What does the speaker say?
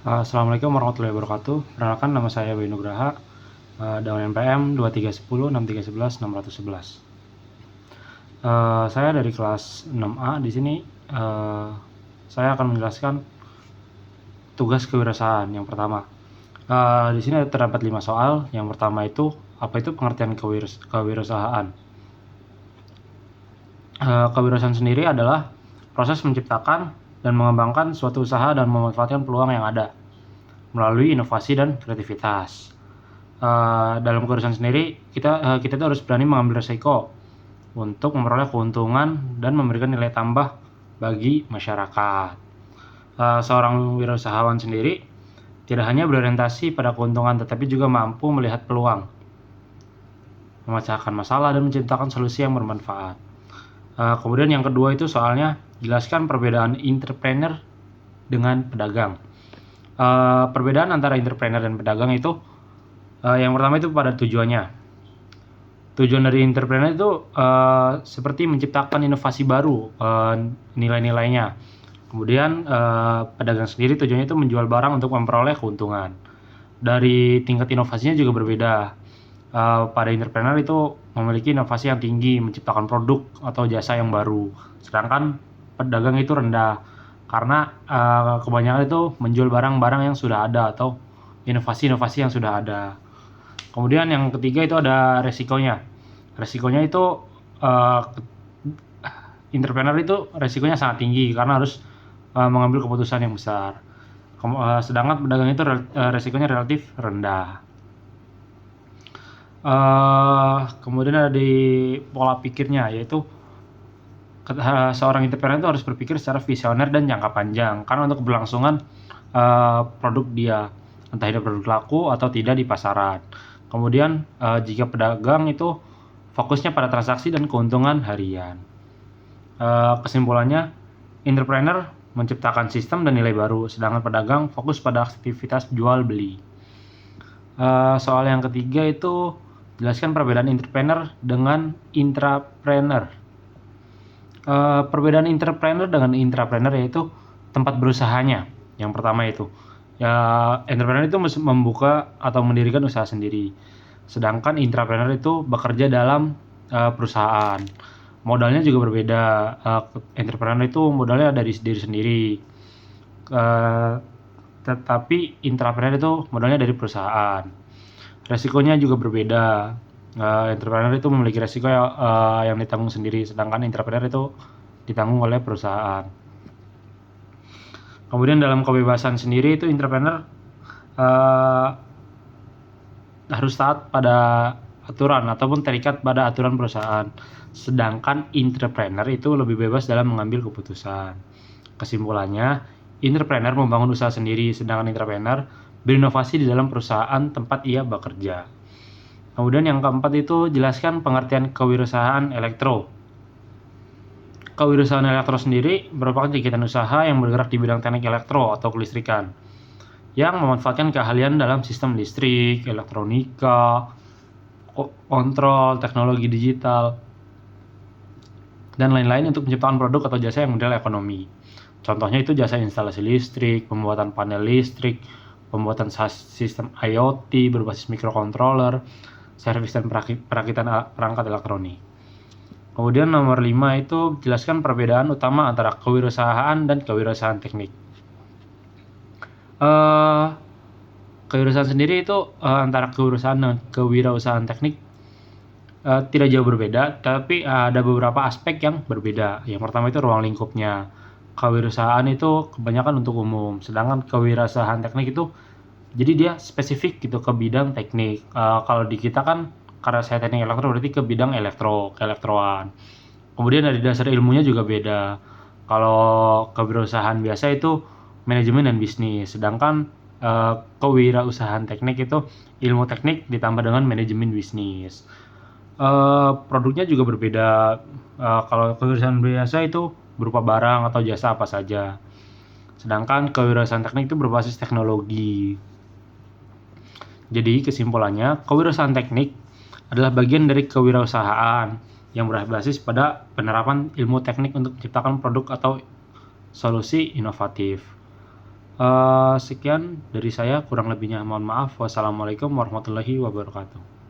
Assalamualaikum warahmatullahi wabarakatuh. Perkenalkan, nama saya Bayu Nugraha, dengan NPM 23106311 saya dari kelas 6A. Di sini saya akan menjelaskan tugas kewirausahaan. Yang pertama, di sini terdapat 5 soal. Yang pertama itu, apa itu pengertian kewirausahaan? Kewirausahaan sendiri adalah proses menciptakan dan mengembangkan suatu usaha dan memanfaatkan peluang yang ada melalui inovasi dan kreativitas. Dalam kewirausahaan sendiri, kita tuh harus berani mengambil resiko untuk memperoleh keuntungan dan memberikan nilai tambah bagi masyarakat. Seorang wirausahawan sendiri tidak hanya berorientasi pada keuntungan, tetapi juga mampu melihat peluang, memecahkan masalah, dan menciptakan solusi yang bermanfaat. Kemudian yang kedua itu soalnya, jelaskan perbedaan entrepreneur dengan pedagang. Perbedaan antara entrepreneur dan pedagang itu, yang pertama itu pada tujuannya. Tujuan dari entrepreneur itu seperti menciptakan inovasi baru, nilai-nilainya. Kemudian pedagang sendiri tujuannya itu menjual barang untuk memperoleh keuntungan. Dari tingkat inovasinya juga berbeda. Pada entrepreneur itu memiliki inovasi yang tinggi, menciptakan produk atau jasa yang baru. Sedangkan pedagang itu rendah, karena kebanyakan itu menjual barang-barang yang sudah ada atau inovasi-inovasi yang sudah ada. Kemudian yang ketiga itu ada resikonya. Resikonya itu entrepreneur itu resikonya sangat tinggi karena harus mengambil keputusan yang besar. Sedangkan pedagang itu resikonya relatif rendah. Kemudian ada di pola pikirnya, yaitu seorang entrepreneur itu harus berpikir secara visioner dan jangka panjang karena untuk keberlangsungan produk dia, entah itu produk laku atau tidak di pasaran. Kemudian jika pedagang itu fokusnya pada transaksi dan keuntungan harian. Kesimpulannya, entrepreneur menciptakan sistem dan nilai baru, sedangkan pedagang fokus pada aktivitas jual beli. Soal yang ketiga itu, jelaskan perbedaan entrepreneur dengan intrapreneur. Perbedaan entrepreneur dengan intrapreneur yaitu tempat berusahanya. Yang pertama itu, entrepreneur itu membuka atau mendirikan usaha sendiri, sedangkan intrapreneur itu bekerja dalam perusahaan. Modalnya juga berbeda. Entrepreneur itu modalnya dari diri sendiri, tetapi intrapreneur itu modalnya dari perusahaan. Resikonya juga berbeda. Entrepreneur itu memiliki resiko yang ditanggung sendiri, sedangkan intrapreneur itu ditanggung oleh perusahaan. Kemudian dalam kebebasan sendiri itu entrepreneur harus taat pada aturan ataupun terikat pada aturan perusahaan, sedangkan entrepreneur itu lebih bebas dalam mengambil keputusan. Kesimpulannya, entrepreneur membangun usaha sendiri, sedangkan intrapreneur berinovasi di dalam perusahaan tempat ia bekerja. Kemudian yang keempat itu, jelaskan pengertian kewirausahaan elektro. Kewirausahaan elektro sendiri merupakan kegiatan usaha yang bergerak di bidang teknik elektro atau kelistrikan, yang memanfaatkan keahlian dalam sistem listrik, elektronika, kontrol, teknologi digital, dan lain-lain untuk menciptakan produk atau jasa yang model ekonomi. Contohnya itu jasa instalasi listrik, pembuatan panel listrik, pembuatan sistem IoT berbasis microcontroller, servis dan perakitan perangkat elektronik. Kemudian nomor 5 itu, jelaskan perbedaan utama antara kewirausahaan dan kewirausahaan teknik. Kewirausahaan sendiri itu antara kewirausahaan dan kewirausahaan teknik tidak jauh berbeda, tapi ada beberapa aspek yang berbeda. Yang pertama itu ruang lingkupnya. Kewirausahaan itu kebanyakan untuk umum, sedangkan kewirausahaan teknik itu jadi dia spesifik gitu ke bidang teknik. Kalau di kita kan, karena saya teknik elektro, berarti ke bidang keelektroan. Kemudian dari dasar ilmunya juga beda. Kalau kewirausahaan biasa itu manajemen dan bisnis, sedangkan kewirausahaan teknik itu ilmu teknik ditambah dengan manajemen bisnis. Produknya juga berbeda. Kalau kewirausahaan biasa itu berupa barang atau jasa apa saja, sedangkan kewirausahaan teknik itu berbasis teknologi. Jadi kesimpulannya, kewirausahaan teknik adalah bagian dari kewirausahaan yang berbasis pada penerapan ilmu teknik untuk menciptakan produk atau solusi inovatif. Sekian dari saya, kurang lebihnya mohon maaf. Wassalamualaikum warahmatullahi wabarakatuh.